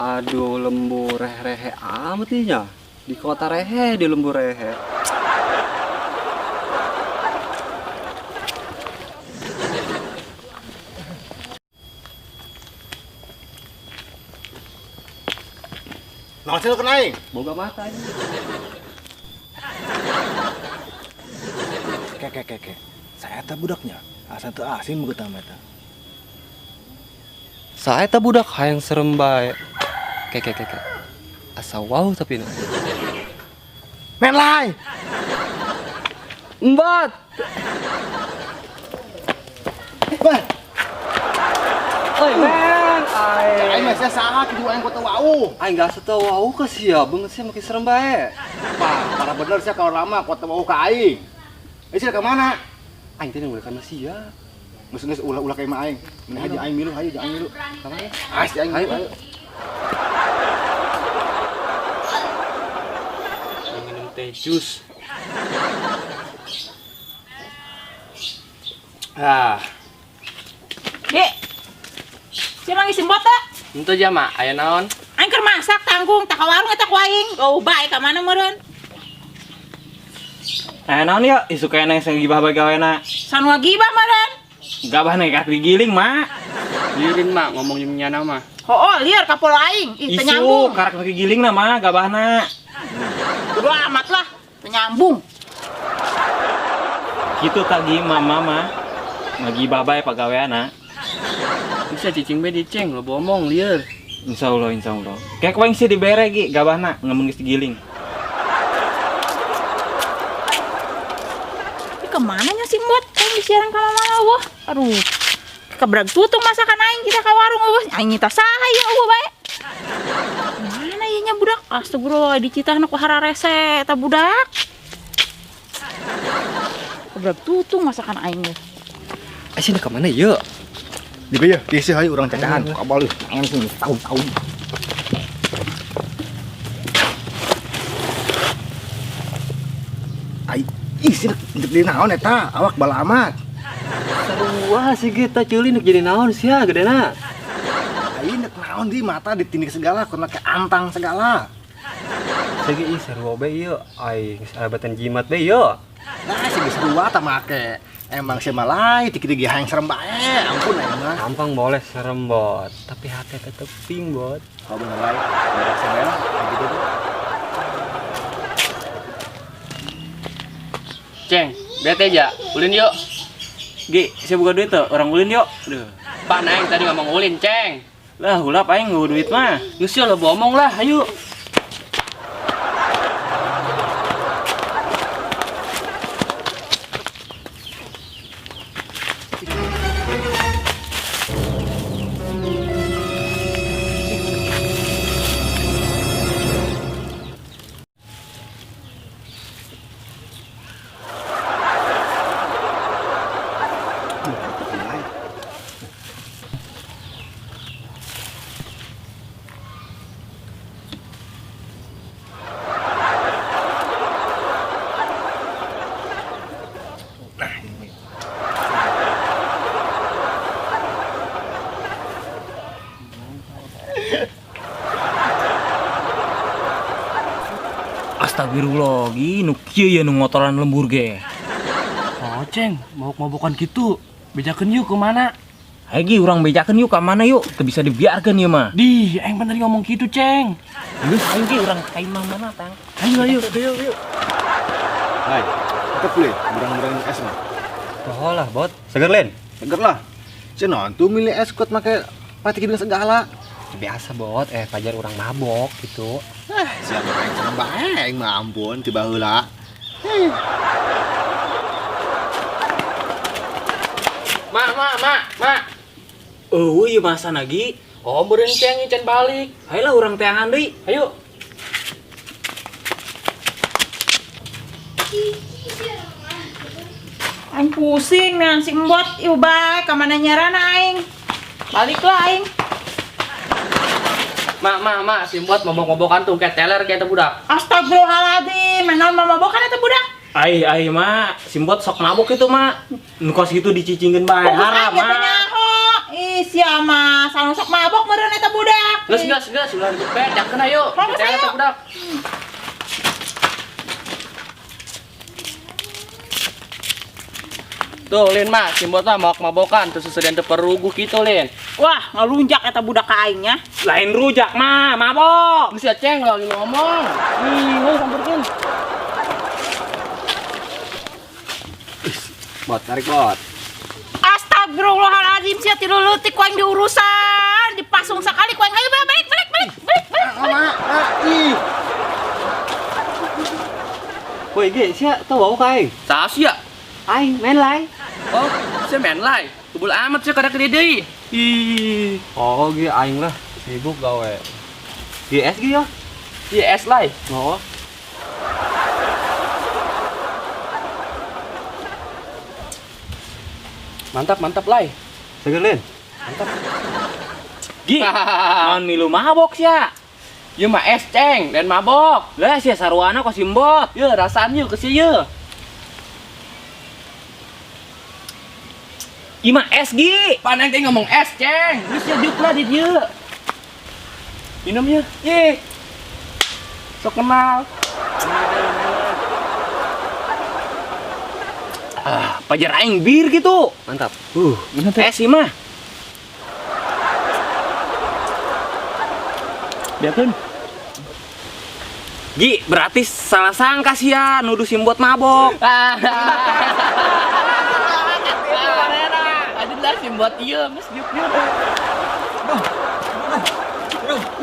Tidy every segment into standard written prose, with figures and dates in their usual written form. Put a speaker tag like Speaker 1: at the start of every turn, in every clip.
Speaker 1: Aduh, lembu rehe-rehe amat nya. Di kota rehe, di lembu rehe.
Speaker 2: Nah, sih lo kenaing.
Speaker 1: Boga mata ini.
Speaker 2: Kek. Saya teh budaknya. Asa teu asin buat eta.
Speaker 1: Saya tak budak hayang serem bae. Kek. Asa wow tapi na.
Speaker 2: Men lai.
Speaker 1: Embat.
Speaker 2: Bah,
Speaker 1: Oi, men.
Speaker 2: aing mah saya saha kitu aing kota wau.
Speaker 1: Aing gak setau wow ke sia, beungeut sia make serem bae.
Speaker 2: Para bener saya kalau lama kota wau ka aing. Sih ke mana?
Speaker 1: Aing teh mulai kana sia.
Speaker 2: Geus ulah ka imah aing. Mending haji aing milu, hayu aing milu.
Speaker 1: Kamana?
Speaker 2: Ais aing
Speaker 1: Ayo.
Speaker 2: ayo.
Speaker 1: Minum teh jus.
Speaker 3: Dek, siapa ngisi bota?
Speaker 1: Itu aja mak, aya naon?
Speaker 3: Aing keur masak tanggung, tak ka warung eta ku aing. Oh, bae ka mana meureun?
Speaker 4: Naon ya, isu kena yang gibah bagawena.
Speaker 3: Sanua gibah meureun.
Speaker 4: Gabah nekat digiling, Mak.
Speaker 1: Lirin mak ngomong nyana mah.
Speaker 3: Hooh, lieur ka polo aing. Ih, teu
Speaker 4: Isu
Speaker 3: nyambung.
Speaker 4: karak digiling na, Mak, gabahna.
Speaker 3: Kudu amat lah, teu nyambung.
Speaker 4: Kitu tagi mama mah. Ngagibah bae pagaweana.
Speaker 1: Bisa cicing be diceng lo bomong lieur.
Speaker 4: Insyaallah. Kayak kuing sih dibere gi gabahna ngamun geus digiling.
Speaker 3: Ini kemana nya si Mbot? Aing disiaran ka mana eueuh? Aduh. Kebrag tutung masakan aing kita ka warung eueuh. Aing nyita saha ieu eueuh bae? Mana ieu nya budak? Astagfirullah dicitahna ku hararese eta budak. Kebrag tutung masakan aing ge.
Speaker 1: Asyik ke mana yuk?
Speaker 2: Di beuh kieu sih hayu urang cacahan. Kabal angan sini tahun-tahun. Ai, sih di naon eta? Awak bala amat.
Speaker 1: Sarua sih kita ceuli nuk jadi naon sia gedena.
Speaker 2: Ai nek naon di mata ditindik segala karena ke antang segala.
Speaker 1: Segi ih sarua be ieu. Ai geus abatan jimat be ieu.
Speaker 2: Nah, sih geus dua tah make. Emang si malai dikit-dikit hayang serem bae. Ampun aing mah.
Speaker 1: Gampang boleh serem bot, tapi hati tetep ping bot.
Speaker 2: Kalau bener lain, bener sebel kayak gitu tuh.
Speaker 1: Ceng, bete aja, ulin yuk.
Speaker 4: Gi, saya buka duit tuh, orang ulin yuk. Duh.
Speaker 1: Pak Naing tadi ngomong ulin, Ceng.
Speaker 4: Lah, ulap aing ngeu duit mah.
Speaker 1: Nyusul lo bomong lah, ayo.
Speaker 4: Astagfirullah, gi nu kieu ye nu ngotoran lembur ge.
Speaker 1: Oh, Ceng, mabok-mabokan gitu. Bejakeun yuk ke mana?
Speaker 4: Hayu gi urang bejakeun yuk ka mana yuk, teu bisa dibiarkeun ieu mah.
Speaker 1: Di, aing bener ngomong gitu, Ceng.
Speaker 4: Geus hayu gi urang ka imah mana tang.
Speaker 1: Ayo.
Speaker 2: Hai, kita boleh burang-burang es mah.
Speaker 1: Oh lah, bot. Seger, Len.
Speaker 2: Seger lah. Cenah tuh milih es kuat make pati gini segala.
Speaker 1: Biasa, bot. Pajar orang mabok gitu.
Speaker 2: Siapa yang serem bae aing mah ampun tiba heula.
Speaker 1: Mak.
Speaker 4: Eueuh ieu masa lagi.
Speaker 1: Oh, beureun Ceng can balik.
Speaker 4: Hayu lah urang teangan deui.
Speaker 1: Ayo.
Speaker 3: Aing pusing nih si Mbot, ieu bae ka mana nyarana aing. Baliklah aing.
Speaker 1: Mak, si buat mabok-mabokan tuh kayak teler kayak budak.
Speaker 3: Astagfirullahaladzim, menon mamabokan eta budak.
Speaker 4: Ai mah simbot sok mabuk itu mah. Nu kos gitu dicicingkeun bae haram
Speaker 3: Pokoknya
Speaker 4: mah.
Speaker 3: nyaho. Ih, sia mah, sok mabok meureun eta budak.
Speaker 1: Gas, ulah dipet, jangan ayo.
Speaker 3: Bagus,
Speaker 1: Jangan
Speaker 3: ayo.
Speaker 1: budak. Tuh, Lin mah, simbot mah mau mabokan, terus sesedian teperugu gitu, Lin.
Speaker 3: Wah, ngalunjak eta budak ka aingnya.
Speaker 4: Lain rujak mah, mabok.
Speaker 1: Lu si Aceng lagi ngomong.
Speaker 4: Ih, heuh sampeurkeun.
Speaker 2: Bot, tarik bot.
Speaker 3: Astagfirullahaladzim, sia tilu leutik ku aing diurusan. Dipasung sakali ku aing ayo balik.
Speaker 2: Ih.
Speaker 1: Woi, ge, sia tau bau kae. Tah sia.
Speaker 4: Aing main lai.
Speaker 1: Oh, sia main lai. Tubul amat sia kada gede deui. Ih.
Speaker 5: Oh, ge aing lah sibuk gawe. GS ge ya?
Speaker 1: Iya es lai.
Speaker 5: Oh.
Speaker 1: Mantap lai.
Speaker 5: Segelin.
Speaker 4: Gi, naon milu mabok sia.
Speaker 1: Ieu mah es ceng dan mabok.
Speaker 4: Lah sia saruana kok simbot.
Speaker 1: Ieu rasaan ieu ke sia ieu.
Speaker 4: Ima es Gi.
Speaker 1: Paneng teh ngomong es ceng. Geus sia diuk lah di dieu. Minum ieu. Ih. Sok kenal.
Speaker 4: Pajar aing bir gitu.
Speaker 5: Mantap.
Speaker 4: Es ieu mah.
Speaker 1: Biarkeun.
Speaker 4: Gi, berarti salah sangka sia nuduh simbot mabok.
Speaker 1: Aduh lah simbot ieu geus diuk ieu.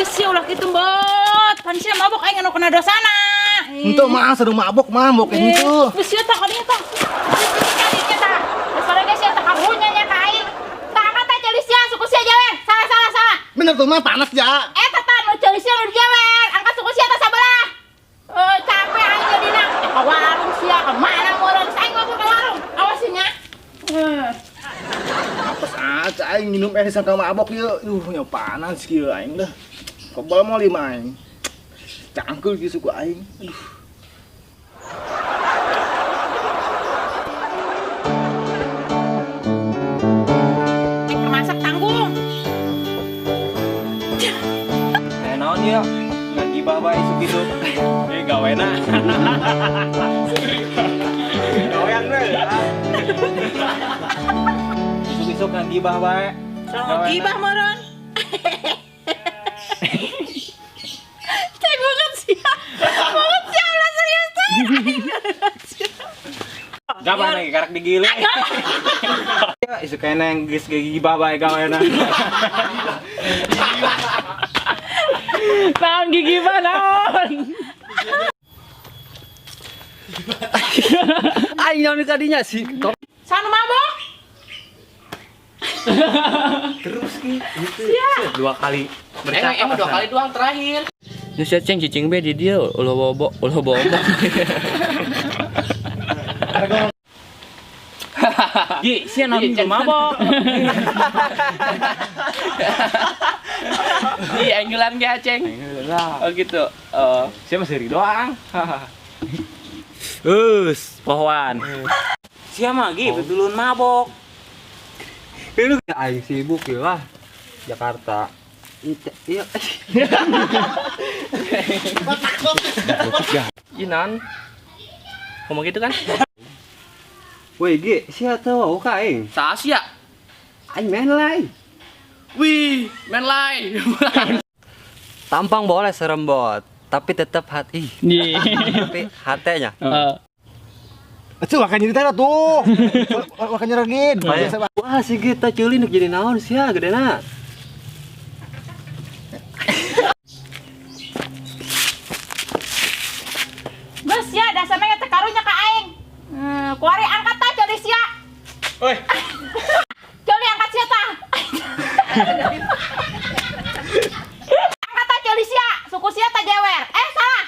Speaker 3: Geus sia ulah kitu mbot. Pan sia mabok aing anu kena dosana.
Speaker 2: Untuk mah sedang mabok itu.
Speaker 3: Geus sia tah kadinya tah. Kadinya tah. Geus bareng sia tah karunya nya ka aing. Tah kata jadi sia suku sia jawer. Salah.
Speaker 2: Bener tuh mah panas ja.
Speaker 3: Eta tah nu jadi sia nu jawer. Angkat suku sia tah sabelah. Capek aing jadina. Ka warung sia ka mana meureun saing mabok ka warung. Awas nya.
Speaker 2: Apes aja aing minum es sangka mabok ieu. Nya panas kieu aing dah. Kebal mau lima aing. Cangkul kieu suku aing. Aduh.
Speaker 3: Masak tanggung.
Speaker 4: Naon ya? Ngagibah bae sugitu. Gawena. Gawean we. Isuk-isuk ngagibah bae.
Speaker 3: Soal gibah meureun. Cek banget sia. Banget sia ulah serius teh.
Speaker 4: Gabah lagi karak digiling. Ya, isu kena yang geus gigibah bae gawena. Naon gigibah naon?
Speaker 5: Aing nyawa kadinya sih.
Speaker 3: Sanu mabok.
Speaker 5: Terus ki gitu.
Speaker 3: Sia.
Speaker 5: Dua kali
Speaker 1: Emang dua kali doang terakhir. Ya si Aceng cicing be di dia ulah bobo.
Speaker 4: Gi, sia naon juga mabok.
Speaker 1: Iya, anggulan ge Aceng. Oh gitu. Oh.
Speaker 4: Sia masih ri doang. Pohon. Sia mah Gi betulun mabok.
Speaker 5: Lu aing sibuk ya lah. Jakarta. Iya.
Speaker 1: Inan. Ngomong gitu kan?
Speaker 5: Woi, Ge, sia tau ka aing.
Speaker 1: Tah sia.
Speaker 5: Aing main lai.
Speaker 1: Wih, main lai.
Speaker 5: Tampang boleh serem bot, tapi tetap hati. Tapi hatenya.
Speaker 2: Aduh, makan nyerita tuh. Makan nyeragin.
Speaker 5: Wah, si kita ceuli nuk jadi naon sia gedena.
Speaker 3: Geus sia dasarna teh karunya ka aing. Kuari angkat tah coli sia.
Speaker 4: Oi.
Speaker 3: Coli angkat sia tah. Angkat tah coli sia, suku sia tah jewer. Salah.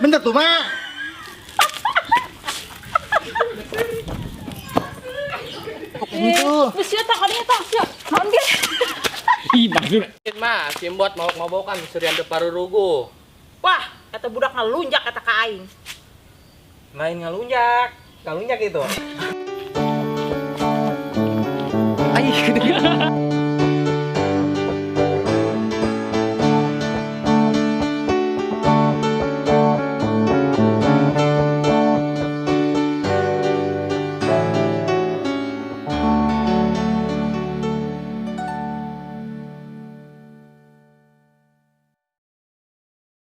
Speaker 2: Bener tuh mah. Itu.
Speaker 3: Geus sia tah kadinya tah sia. Naon ge?
Speaker 4: Ih, maksud
Speaker 1: Mah, simbot mabok-mabokan surian teu parurugu.
Speaker 3: Wah, eta budak ngalunjak eta ka aing.
Speaker 4: lain ngalunjak. Ngalunjak itu.
Speaker 5: Ai, gede.